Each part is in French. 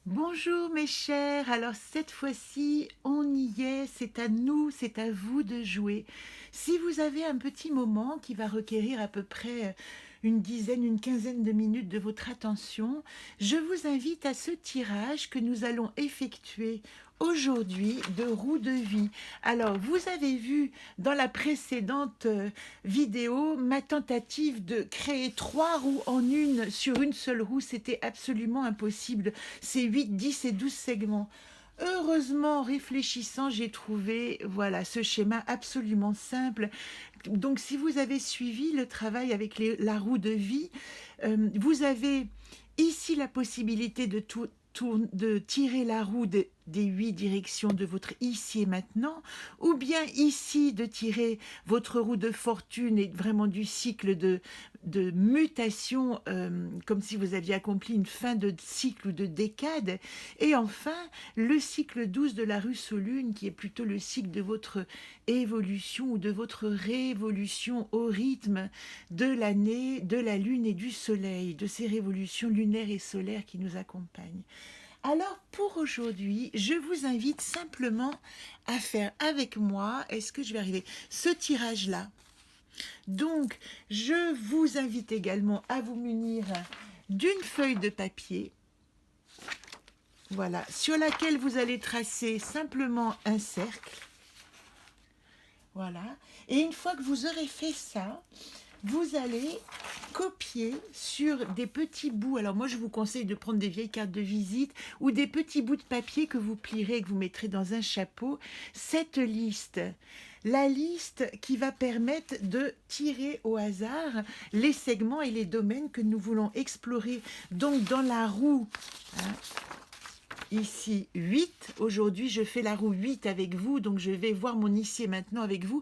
Bonjour mes chers, alors cette fois-ci on y est, c'est à nous, c'est à vous de jouer. Si vous avez un petit moment qui va requérir à peu près une dizaine, une quinzaine de minutes de votre attention, je vous invite à ce tirage que nous allons effectuer aujourd'hui de roues de vie. Alors vous avez vu dans la précédente vidéo ma tentative de créer 3 roues en une sur une seule roue, c'était absolument impossible. C'est 8, 10 et 12 segments. Heureusement, en réfléchissant, j'ai trouvé voilà, ce schéma absolument simple. Donc, si vous avez suivi le travail avec la roue de vie, vous avez ici la possibilité de tirer la roue des 8 directions de votre ici et maintenant, ou bien ici de tirer votre roue de fortune et vraiment du cycle de mutation, comme si vous aviez accompli une fin de cycle ou de décade, et enfin le cycle 12 de la Russolune, qui est plutôt le cycle de votre évolution ou de votre révolution au rythme de l'année, de la lune et du soleil, de ces révolutions lunaires et solaires qui nous accompagnent. Alors pour aujourd'hui, je vous invite simplement à faire avec moi, est-ce que je vais arriver, ce tirage-là. Donc, je vous invite également à vous munir d'une feuille de papier, voilà, sur laquelle vous allez tracer simplement un cercle. Voilà. Et une fois que vous aurez fait ça, vous allez copier sur des petits bouts. Alors moi, je vous conseille de prendre des vieilles cartes de visite ou des petits bouts de papier que vous plierez et que vous mettrez dans un chapeau. Cette liste, la liste qui va permettre de tirer au hasard les segments et les domaines que nous voulons explorer. Donc dans la roue, hein, ici 8. Aujourd'hui, je fais la roue 8 avec vous, donc je vais voir mon ici et maintenant avec vous.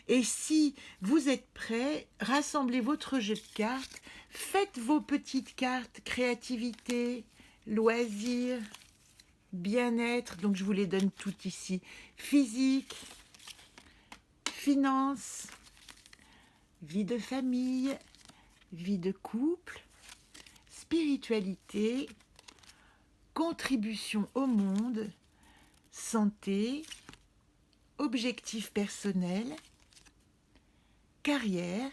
Et si vous êtes prêts, rassemblez votre jeu de cartes, faites vos petites cartes créativité, loisirs, bien-être, donc je vous les donne toutes ici. Physique, finance, vie de famille, vie de couple, spiritualité, contribution au monde, santé, objectifs personnels, carrière,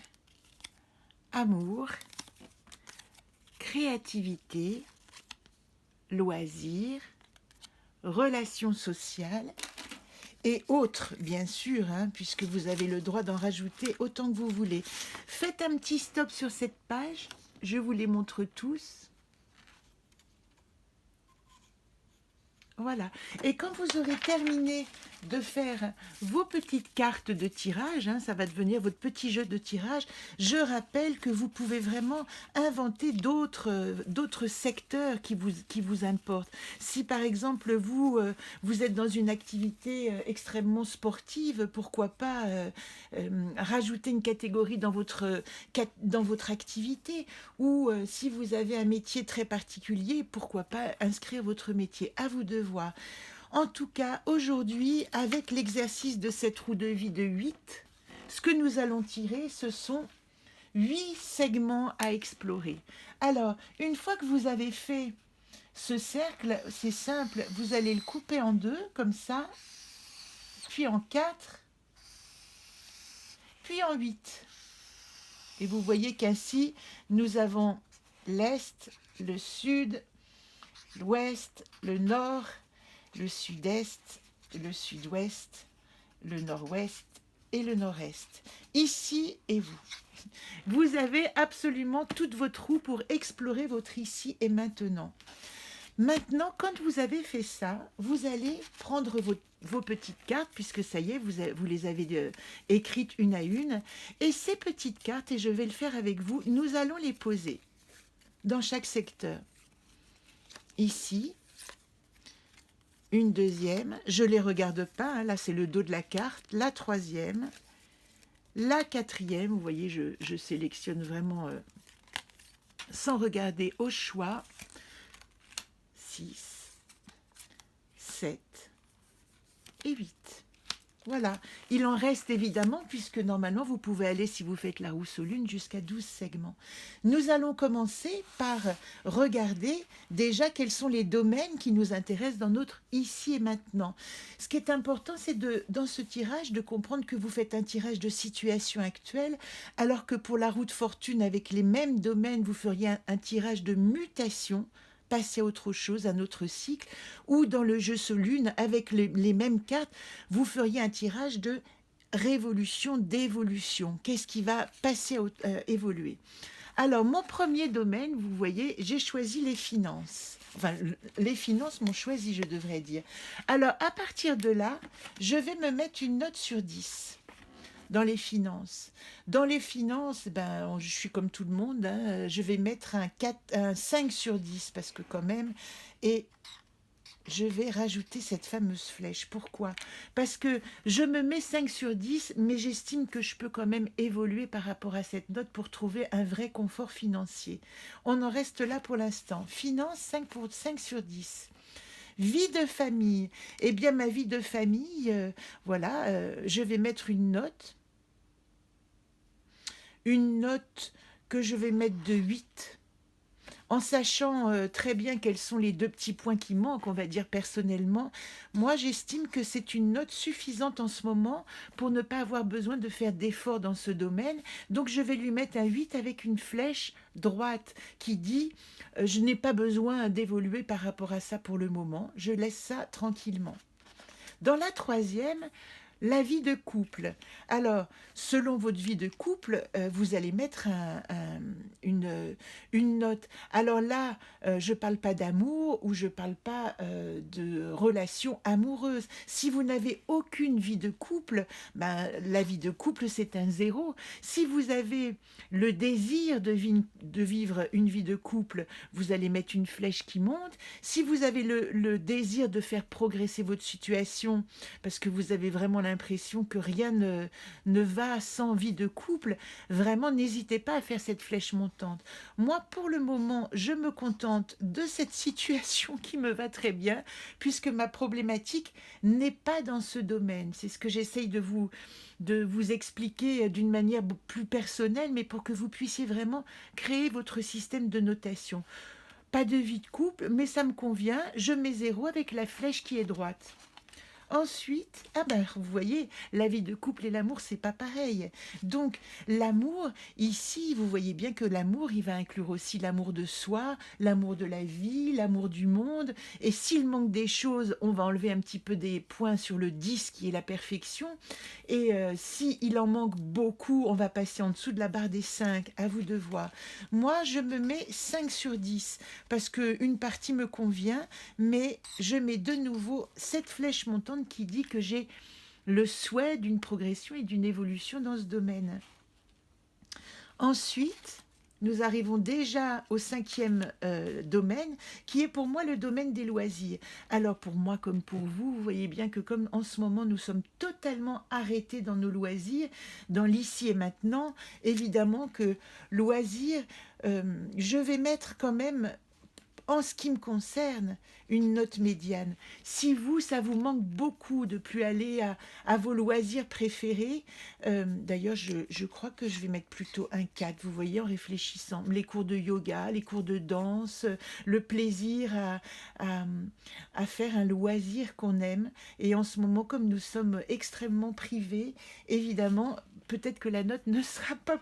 amour, créativité, loisirs, relations sociales et autres, bien sûr, hein, puisque vous avez le droit d'en rajouter autant que vous voulez. Faites un petit stop sur cette page, je vous les montre tous. Voilà. Et quand vous aurez terminé de faire vos petites cartes de tirage, hein, ça va devenir votre petit jeu de tirage, je rappelle que vous pouvez vraiment inventer d'autres secteurs qui vous importent. Si par exemple vous êtes dans une activité extrêmement sportive, pourquoi pas rajouter une catégorie dans votre activité, ou si vous avez un métier très particulier, pourquoi pas inscrire votre métier. À vous de voir. En tout cas, aujourd'hui, avec l'exercice de cette roue de vie de 8, ce que nous allons tirer, ce sont 8 segments à explorer. Alors, une fois que vous avez fait ce cercle, c'est simple, vous allez le couper en 2, comme ça, puis en 4, puis en 8. Et vous voyez qu'ainsi, nous avons l'Est, le Sud, l'Ouest, le Nord, le Sud-Est, le Sud-Ouest, le Nord-Ouest et le Nord-Est. Ici et vous. Vous avez absolument toute votre roue pour explorer votre ici et maintenant. Maintenant, quand vous avez fait ça, vous allez prendre vos petites cartes, puisque ça y est, vous les avez écrites une à une. Et ces petites cartes, et je vais le faire avec vous, nous allons les poser dans chaque secteur. Ici, une deuxième, je ne les regarde pas, hein, là c'est le dos de la carte, la troisième, la quatrième, vous voyez, je sélectionne vraiment sans regarder au choix, 6, 7 et 8. Voilà, il en reste évidemment, puisque normalement vous pouvez aller, si vous faites la housse aux lunes, jusqu'à 12 segments. Nous allons commencer par regarder déjà quels sont les domaines qui nous intéressent dans notre ici et maintenant. Ce qui est important, c'est dans ce tirage de comprendre que vous faites un tirage de situation actuelle, alors que pour la roue de fortune, avec les mêmes domaines, vous feriez un tirage de mutation, passer à autre chose, un autre cycle, ou dans le jeu Solune, avec les mêmes cartes, vous feriez un tirage de révolution, d'évolution. Qu'est-ce qui va passer à évoluer? Alors, mon premier domaine, vous voyez, j'ai choisi les finances. Enfin, les finances m'ont choisi, je devrais dire. Alors, à partir de là, je vais me mettre une note sur 10 dans les finances. Dans les finances, ben, je suis comme tout le monde, hein, je vais mettre un 5 sur 10 parce que quand même, et je vais rajouter cette fameuse flèche. Pourquoi? Parce que je me mets 5 sur 10, mais j'estime que je peux quand même évoluer par rapport à cette note pour trouver un vrai confort financier. On en reste là pour l'instant. Finance, 5 sur 10. Vie de famille. Eh bien, ma vie de famille, voilà, je vais mettre une note que je vais mettre de 8, en sachant très bien quels sont les deux petits points qui manquent, on va dire personnellement. Moi, j'estime que c'est une note suffisante en ce moment pour ne pas avoir besoin de faire d'efforts dans ce domaine. Donc, je vais lui mettre un 8 avec une flèche droite qui dit je n'ai pas besoin d'évoluer par rapport à ça pour le moment. Je laisse ça tranquillement. Dans la troisième, la vie de couple. Alors, selon votre vie de couple, vous allez mettre une note. Alors là, je ne parle pas d'amour ou je ne parle pas de relation amoureuse. Si vous n'avez aucune vie de couple, ben, la vie de couple, c'est un 0. Si vous avez le désir de vivre une vie de couple, vous allez mettre une flèche qui monte. Si vous avez le désir de faire progresser votre situation, parce que vous avez vraiment l'impression que rien ne va sans vie de couple, vraiment n'hésitez pas à faire cette flèche montante. Moi, pour le moment, je me contente de cette situation qui me va très bien, puisque ma problématique n'est pas dans ce domaine. C'est ce que j'essaye de vous expliquer d'une manière plus personnelle, mais pour que vous puissiez vraiment créer votre système de notation. Pas de vie de couple, mais ça me convient, je mets 0 avec la flèche qui est droite. Ensuite, ah ben, vous voyez, la vie de couple et l'amour, c'est pas pareil. Donc, l'amour, ici, vous voyez bien que l'amour, il va inclure aussi l'amour de soi, l'amour de la vie, l'amour du monde. Et s'il manque des choses, on va enlever un petit peu des points sur le 10 qui est la perfection. Et s'il en manque beaucoup, on va passer en dessous de la barre des 5. À vous de voir. Moi, je me mets 5 sur 10 parce qu'une partie me convient, mais je mets de nouveau cette flèche montante qui dit que j'ai le souhait d'une progression et d'une évolution dans ce domaine. Ensuite, nous arrivons déjà au 5e domaine, qui est pour moi le domaine des loisirs. Alors pour moi comme pour vous, vous voyez bien que comme en ce moment nous sommes totalement arrêtés dans nos loisirs, dans l'ici et maintenant, évidemment que loisirs, je vais mettre quand même, en ce qui me concerne, une note médiane. Si vous, ça vous manque beaucoup de plus aller à vos loisirs préférés, d'ailleurs, je crois que je vais mettre plutôt un 4, vous voyez, en réfléchissant. Les cours de yoga, les cours de danse, le plaisir à faire un loisir qu'on aime. Et en ce moment, comme nous sommes extrêmement privés, évidemment, peut-être que la note ne sera pas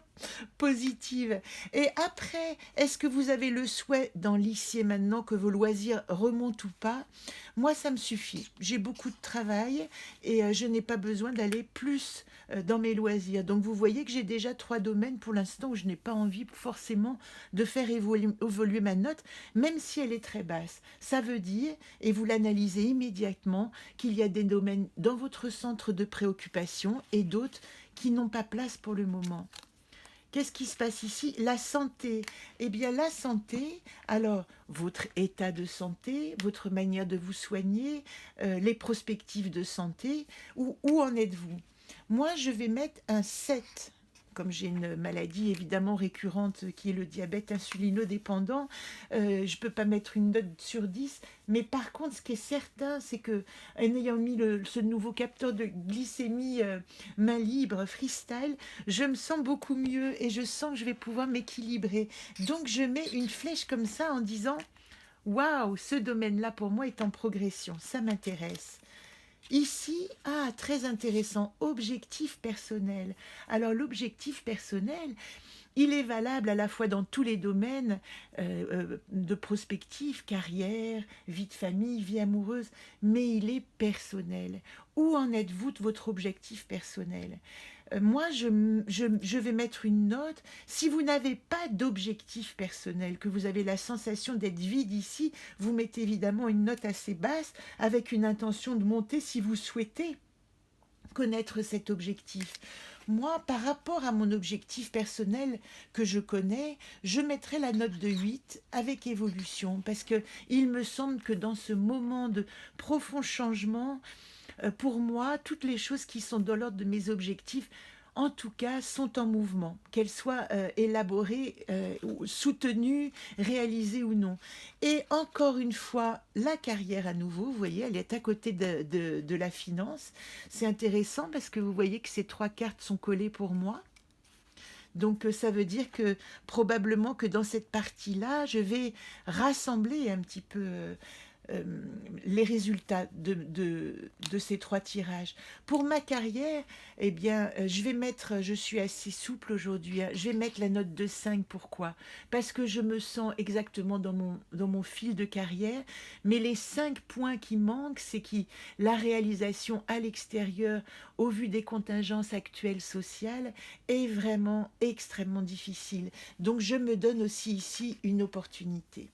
positive. Et après, est-ce que vous avez le souhait dans l'ici et maintenant que vos loisirs remontent ou pas? Moi, ça me suffit. J'ai beaucoup de travail et je n'ai pas besoin d'aller plus dans mes loisirs. Donc, vous voyez que j'ai déjà 3 domaines pour l'instant où je n'ai pas envie forcément de faire évoluer ma note, même si elle est très basse. Ça veut dire, et vous l'analysez immédiatement, qu'il y a des domaines dans votre centre de préoccupation et d'autres qui n'ont pas place pour le moment. Qu'est-ce qui se passe ici? La santé. Eh bien, la santé, alors, votre état de santé, votre manière de vous soigner, les perspectives de santé, où en êtes-vous? Moi, je vais mettre un 7 comme j'ai une maladie évidemment récurrente qui est le diabète insulinodépendant, je ne peux pas mettre une note sur 10. Mais par contre, ce qui est certain, c'est que en ayant mis ce nouveau capteur de glycémie main libre, freestyle, je me sens beaucoup mieux et je sens que je vais pouvoir m'équilibrer. Donc je mets une flèche comme ça en disant waouh, ce domaine-là pour moi est en progression, ça m'intéresse. Ici, très intéressant, objectif personnel. Alors l'objectif personnel, il est valable à la fois dans tous les domaines de prospective, carrière, vie de famille, vie amoureuse, mais il est personnel. Où en êtes-vous de votre objectif personnel? Moi, je vais mettre une note. Si vous n'avez pas d'objectif personnel, que vous avez la sensation d'être vide ici, vous mettez évidemment une note assez basse avec une intention de monter si vous souhaitez connaître cet objectif. Moi, par rapport à mon objectif personnel que je connais, je mettrai la note de 8 avec évolution parce que il me semble que dans ce moment de profond changement, pour moi, toutes les choses qui sont dans l'ordre de mes objectifs, en tout cas, sont en mouvement, qu'elles soient élaborées, soutenues, réalisées ou non. Et encore une fois, la carrière à nouveau, vous voyez, elle est à côté de la finance. C'est intéressant parce que vous voyez que ces 3 cartes sont collées pour moi. Donc ça veut dire que probablement que dans cette partie-là, je vais rassembler un petit peu les résultats de ces 3 tirages. Pour ma carrière, eh bien, je suis assez souple aujourd'hui, hein, je vais mettre la note de 5. Pourquoi? Parce que je me sens exactement dans mon fil de carrière, mais les 5 points qui manquent, c'est la réalisation à l'extérieur, au vu des contingences actuelles sociales, est vraiment extrêmement difficile. Donc je me donne aussi ici une opportunité.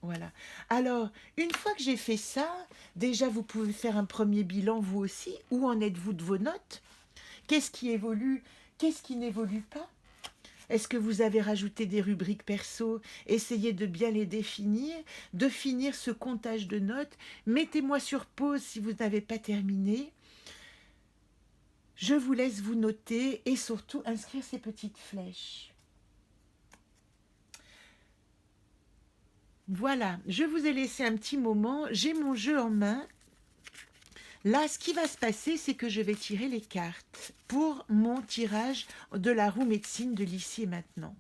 Voilà. Alors, une fois que j'ai fait ça, déjà vous pouvez faire un premier bilan vous aussi. Où en êtes-vous de vos notes? Qu'est-ce qui évolue? Qu'est-ce qui n'évolue pas? Est-ce que vous avez rajouté des rubriques perso? Essayez de bien les définir, de finir ce comptage de notes. Mettez-moi sur pause si vous n'avez pas terminé. Je vous laisse vous noter et surtout inscrire ces petites flèches. Voilà, je vous ai laissé un petit moment, j'ai mon jeu en main. Là, ce qui va se passer, c'est que je vais tirer les cartes pour mon tirage de la roue médecine de l'ici et maintenant.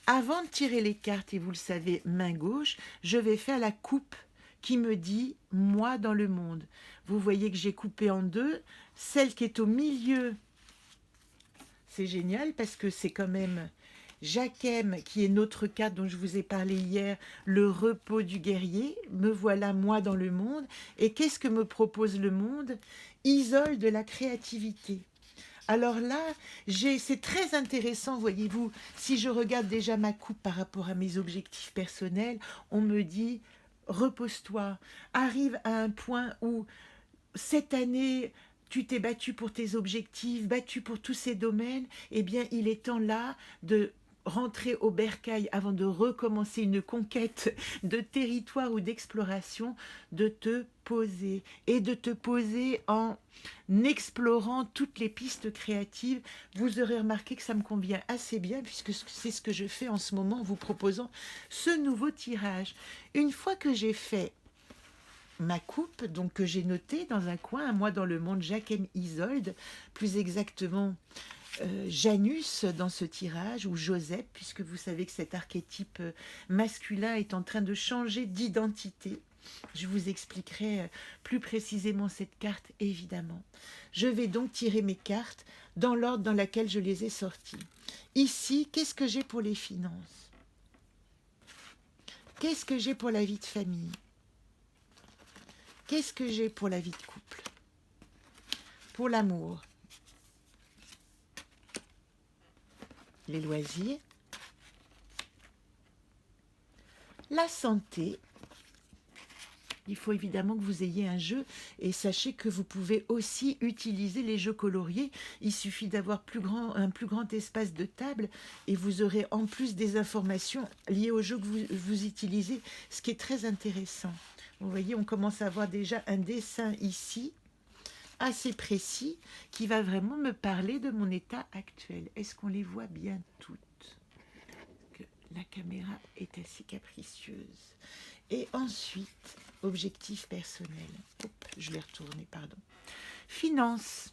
Avant de tirer les cartes, et vous le savez, main gauche, je vais faire la coupe qui me dit « moi dans le monde ». Vous voyez que j'ai coupé en 2. Celle qui est au milieu, c'est génial parce que c'est quand même Jacquem, qui est notre carte dont je vous ai parlé hier, le repos du guerrier. Me voilà, moi, dans le monde. Et qu'est-ce que me propose le monde? Isole de la créativité. Alors là, c'est très intéressant, voyez-vous, si je regarde déjà ma coupe par rapport à mes objectifs personnels, on me dit, repose-toi, arrive à un point où cette année, tu t'es battu pour tes objectifs, battu pour tous ces domaines, eh bien, il est temps là de rentrer au bercail avant de recommencer une conquête de territoire ou d'exploration, de te poser et de te poser en explorant toutes les pistes créatives. Vous aurez remarqué que ça me convient assez bien puisque c'est ce que je fais en ce moment en vous proposant ce nouveau tirage. Une fois que j'ai fait ma coupe, donc que j'ai notée dans un coin, moi dans le monde Jacquem Isolde, plus exactement Janus dans ce tirage, ou Joseph, puisque vous savez que cet archétype masculin est en train de changer d'identité. Je vous expliquerai plus précisément cette carte, évidemment. Je vais donc tirer mes cartes dans l'ordre dans lequel je les ai sorties. Ici, qu'est-ce que j'ai pour les finances? Qu'est-ce que j'ai pour la vie de famille? Qu'est-ce que j'ai pour la vie de couple? Pour l'amour? Les loisirs? La santé? Il faut évidemment que vous ayez un jeu et sachez que vous pouvez aussi utiliser les jeux coloriés. Il suffit d'avoir un plus grand espace de table et vous aurez en plus des informations liées au jeu que vous utilisez, ce qui est très intéressant. Vous voyez, on commence à avoir déjà un dessin ici. assez précis qui va vraiment me parler de mon état actuel. Est-ce qu'on les voit bien toutes? Que la caméra est assez capricieuse. Et ensuite, objectif personnel. Hop, je l'ai retourné, pardon. Finance.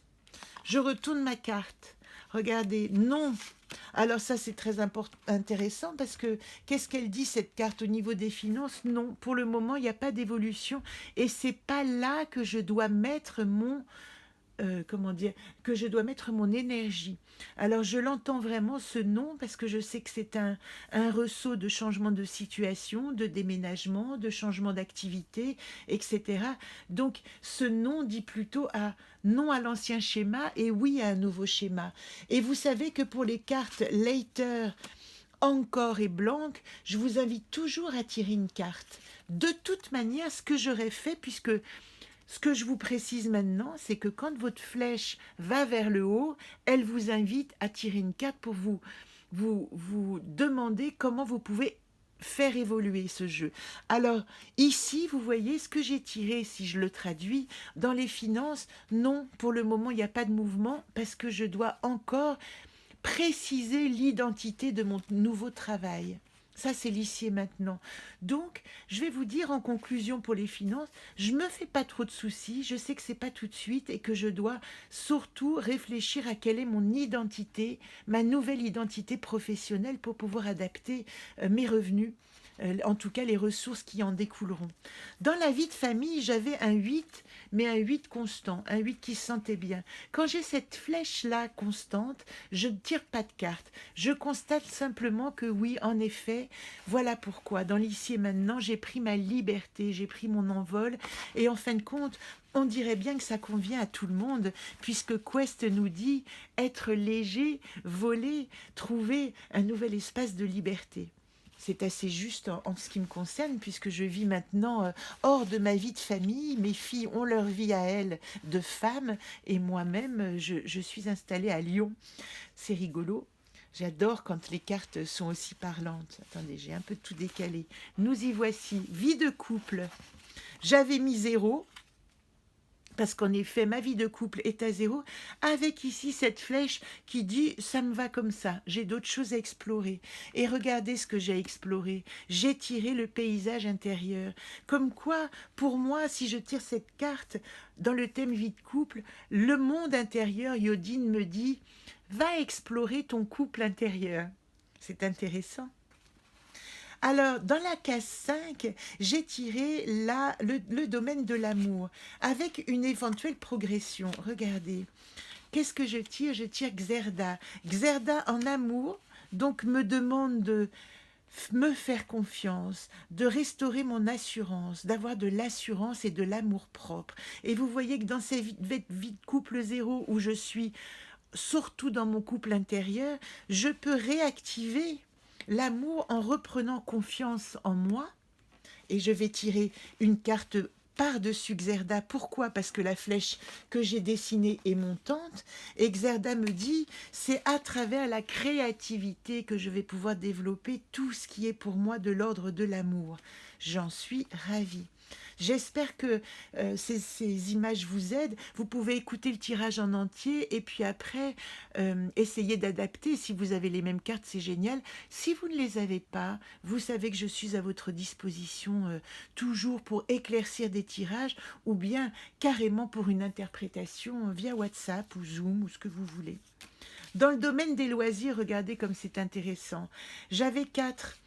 Je retourne ma carte. Regardez, non. Alors ça, c'est très intéressant parce que qu'est-ce qu'elle dit, cette carte, au niveau des finances? Non, pour le moment, il n'y a pas d'évolution. Et c'est pas là que je dois mettre mon comment dire, que je dois mettre mon énergie. Alors je l'entends vraiment, ce non, parce que je sais que c'est un ressaut de changement de situation, de déménagement, de changement d'activité, etc. Donc ce non dit plutôt à non à l'ancien schéma et oui à un nouveau schéma. Et vous savez que pour les cartes Later, encore et blanc, je vous invite toujours à tirer une carte. De toute manière, ce que j'aurais fait, puisque ce que je vous précise maintenant, c'est que quand votre flèche va vers le haut, elle vous invite à tirer une carte pour vous demander comment vous pouvez faire évoluer ce jeu. Alors ici, vous voyez ce que j'ai tiré, si je le traduis, dans les finances, non, pour le moment, il n'y a pas de mouvement parce que je dois encore préciser l'identité de mon nouveau travail. Ça, c'est l'ici et maintenant. Donc, je vais vous dire en conclusion pour les finances, je ne me fais pas trop de soucis, je sais que ce n'est pas tout de suite et que je dois surtout réfléchir à quelle est mon identité, ma nouvelle identité professionnelle pour pouvoir adapter mes revenus, en tout cas les ressources qui en découleront. Dans la vie de famille, j'avais un 8, mais un 8 constant, un 8 qui se sentait bien. Quand j'ai cette flèche-là constante, je ne tire pas de carte. Je constate simplement que oui, en effet, voilà pourquoi. Dans l'ici et maintenant, j'ai pris ma liberté, j'ai pris mon envol. Et en fin de compte, on dirait bien que ça convient à tout le monde, puisque Quest nous dit être léger, voler, trouver un nouvel espace de liberté. C'est assez juste en ce qui me concerne, puisque je vis maintenant hors de ma vie de famille. Mes filles ont leur vie à elles de femmes, et moi-même, je suis installée à Lyon. C'est rigolo. J'adore quand les cartes sont aussi parlantes. Attendez, j'ai un peu tout décalé. Nous y voici. Vie de couple. J'avais mis 0. Parce qu'en effet, ma vie de couple est à 0, avec ici cette flèche qui dit « ça me va comme ça, j'ai d'autres choses à explorer ». Et regardez ce que j'ai exploré. J'ai tiré le paysage intérieur. Comme quoi, pour moi, si je tire cette carte dans le thème vie de couple, le monde intérieur, Yodine me dit « va explorer ton couple intérieur ». C'est intéressant. Alors, dans la case 5, j'ai tiré le domaine de l'amour, avec une éventuelle progression. Regardez, qu'est-ce que je tire? Je tire Xerda. Xerda en amour, donc me demande de me faire confiance, de restaurer mon assurance, d'avoir de l'assurance et de l'amour propre. Et vous voyez que dans cette vie de couple 0, où je suis surtout dans mon couple intérieur, je peux réactiver l'amour en reprenant confiance en moi. Et je vais tirer une carte par-dessus Xerda. Pourquoi? Parce que la flèche que j'ai dessinée est montante. Et Xerda me dit, c'est à travers la créativité que je vais pouvoir développer tout ce qui est pour moi de l'ordre de l'amour. J'en suis ravie. J'espère que ces images vous aident. Vous pouvez écouter le tirage en entier et puis après, essayer d'adapter. Si vous avez les mêmes cartes, c'est génial. Si vous ne les avez pas, vous savez que je suis à votre disposition toujours pour éclaircir des tirages ou bien carrément pour une interprétation via WhatsApp ou Zoom ou ce que vous voulez. Dans le domaine des loisirs, regardez comme c'est intéressant. J'avais 4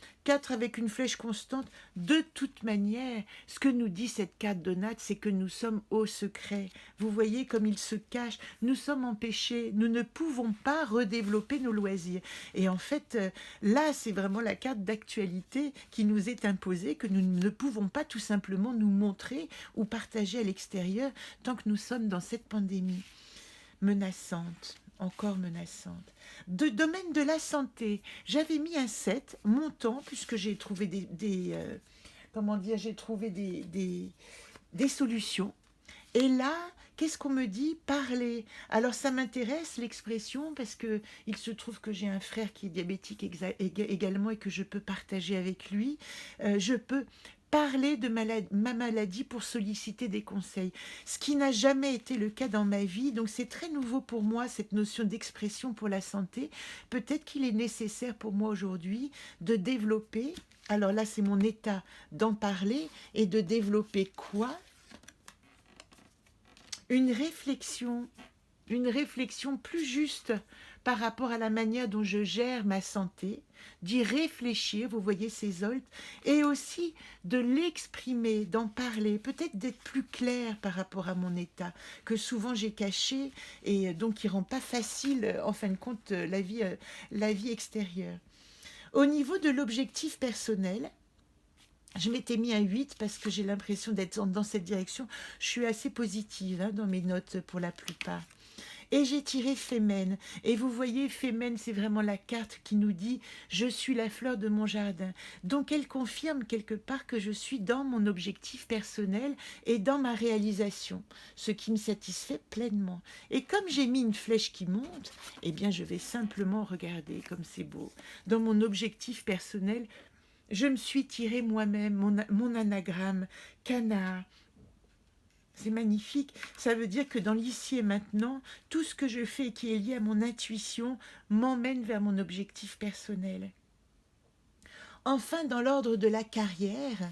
avec une flèche constante. De toute manière, ce que nous dit cette carte de Nat, c'est que nous sommes au secret. Vous voyez comme il se cache. Nous sommes empêchés. Nous ne pouvons pas redévelopper nos loisirs. Et en fait, là, c'est vraiment la carte d'actualité qui nous est imposée, que nous ne pouvons pas tout simplement nous montrer ou partager à l'extérieur tant que nous sommes dans cette pandémie menaçante. Encore menaçante. De domaine de la santé, j'avais mis un 7 montant puisque j'ai trouvé des solutions. Et là, qu'est-ce qu'on me dit? Parler. Alors ça m'intéresse l'expression parce que il se trouve que j'ai un frère qui est diabétique également et que je peux partager avec lui. Je peux parler de ma maladie pour solliciter des conseils, ce qui n'a jamais été le cas dans ma vie. Donc c'est très nouveau pour moi, cette notion d'expression pour la santé. Peut-être qu'il est nécessaire pour moi aujourd'hui de développer, alors là c'est mon état d'en parler, et de développer quoi? Une réflexion plus juste par rapport à la manière dont je gère ma santé, d'y réfléchir, vous voyez ces oltes, et aussi de l'exprimer, d'en parler, peut-être d'être plus clair par rapport à mon état, que souvent j'ai caché, et donc qui ne rend pas facile, en fin de compte, la vie extérieure. Au niveau de l'objectif personnel, je m'étais mis à 8 parce que j'ai l'impression d'être dans cette direction. Je suis assez positive dans mes notes pour la plupart. Et j'ai tiré Fémène. Et vous voyez, Fémène, c'est vraiment la carte qui nous dit « Je suis la fleur de mon jardin ». Donc elle confirme quelque part que je suis dans mon objectif personnel et dans ma réalisation, ce qui me satisfait pleinement. Et comme j'ai mis une flèche qui monte, eh bien je vais simplement regarder comme c'est beau. Dans mon objectif personnel, je me suis tiré moi-même mon anagramme, canard. C'est magnifique. Ça veut dire que dans l'ici et maintenant, tout ce que je fais qui est lié à mon intuition m'emmène vers mon objectif personnel. Enfin, dans l'ordre de la carrière,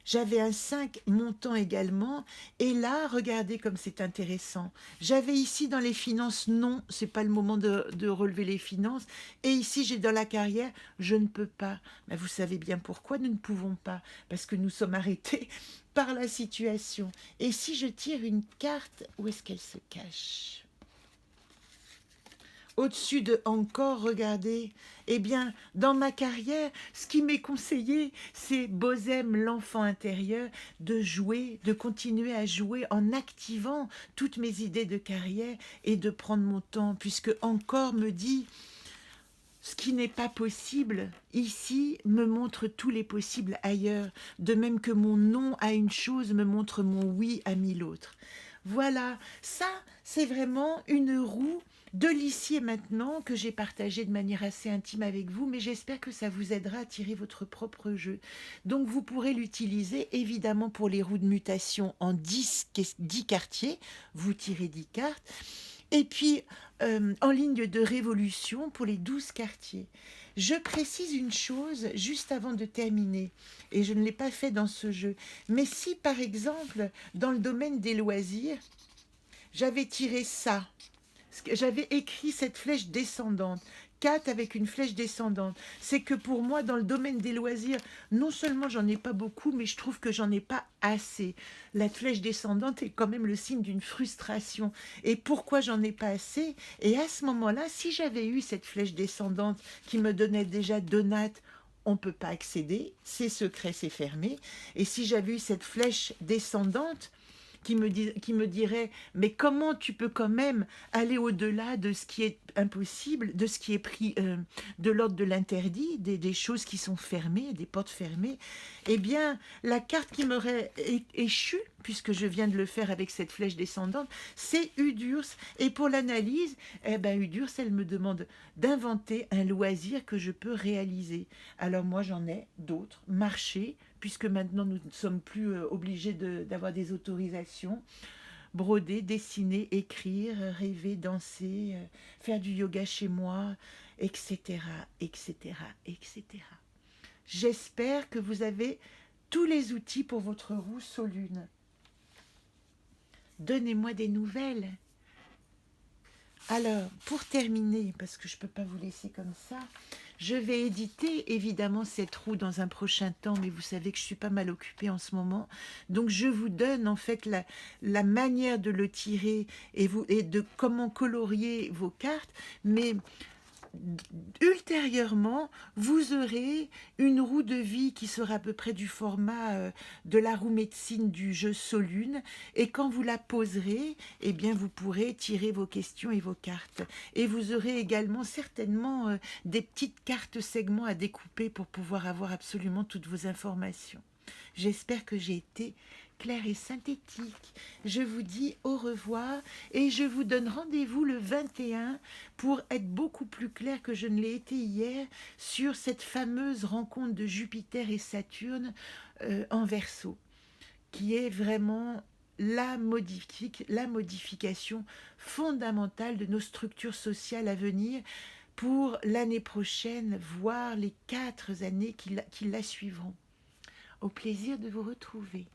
j'avais un 5 montant également. Et là, regardez comme c'est intéressant. J'avais ici dans les finances, non, c'est pas le moment de relever les finances. Et ici, j'ai dans la carrière, je ne peux pas. Mais vous savez bien pourquoi nous ne pouvons pas. Parce que nous sommes arrêtés par la situation. Et si je tire une carte, où est-ce qu'elle se cache ? Au-dessus de encore, regardez, eh bien, dans ma carrière, ce qui m'est conseillé, c'est Bozem, l'enfant intérieur, de jouer, de continuer à jouer en activant toutes mes idées de carrière et de prendre mon temps, puisque encore me dit, ce qui n'est pas possible ici me montre tous les possibles ailleurs, de même que mon non à une chose me montre mon oui à mille autres. Voilà, ça, c'est vraiment une roue de l'ici et maintenant que j'ai partagé de manière assez intime avec vous, mais j'espère que ça vous aidera à tirer votre propre jeu. Donc vous pourrez l'utiliser évidemment pour les roues de mutation en 10 quartiers, vous tirez 10 cartes, et puis en ligne de révolution pour les 12 quartiers. Je précise une chose juste avant de terminer, et je ne l'ai pas fait dans ce jeu, mais si par exemple dans le domaine des loisirs, j'avais tiré ça, j'avais écrit cette flèche descendante, 4 avec une flèche descendante. C'est que pour moi, dans le domaine des loisirs, non seulement j'en ai pas beaucoup, mais je trouve que j'en ai pas assez. La flèche descendante est quand même le signe d'une frustration. Et pourquoi j'en ai pas assez? Et à ce moment-là, si j'avais eu cette flèche descendante qui me donnait déjà 2 nattes, on ne peut pas accéder, c'est secret, c'est fermé. Et si j'avais eu cette flèche descendante, qui me dirait « Mais comment tu peux quand même aller au-delà de ce qui est impossible, de ce qui est pris de l'ordre de l'interdit, des choses qui sont fermées, des portes fermées ?» Eh bien, la carte qui m'aurait échu, puisque je viens de le faire avec cette flèche descendante, c'est Udurs. Et pour l'analyse, Udurs, elle me demande d'inventer un loisir que je peux réaliser. Alors moi, j'en ai d'autres. Marcher, puisque maintenant nous ne sommes plus obligés d'avoir des autorisations. Broder, dessiner, écrire, rêver, danser, faire du yoga chez moi, etc., etc., etc. J'espère que vous avez tous les outils pour votre roue Solune. Donnez-moi des nouvelles. Alors, pour terminer, parce que je ne peux pas vous laisser comme ça, je vais éditer évidemment cette roue dans un prochain temps, mais vous savez que je suis pas mal occupée en ce moment. Donc je vous donne en fait la manière de le tirer et de comment colorier vos cartes, mais ultérieurement, vous aurez une roue de vie qui sera à peu près du format de la roue médecine du jeu Solune. Et quand vous la poserez, eh bien, vous pourrez tirer vos questions et vos cartes. Et vous aurez également certainement des petites cartes segments à découper pour pouvoir avoir absolument toutes vos informations. J'espère que j'ai été clair et synthétique. Je vous dis au revoir et je vous donne rendez-vous le 21 pour être beaucoup plus clair que je ne l'ai été hier sur cette fameuse rencontre de Jupiter et Saturne en Verseau, qui est vraiment la modification fondamentale de nos structures sociales à venir pour l'année prochaine, voire les 4 années qui la suivront. Au plaisir de vous retrouver.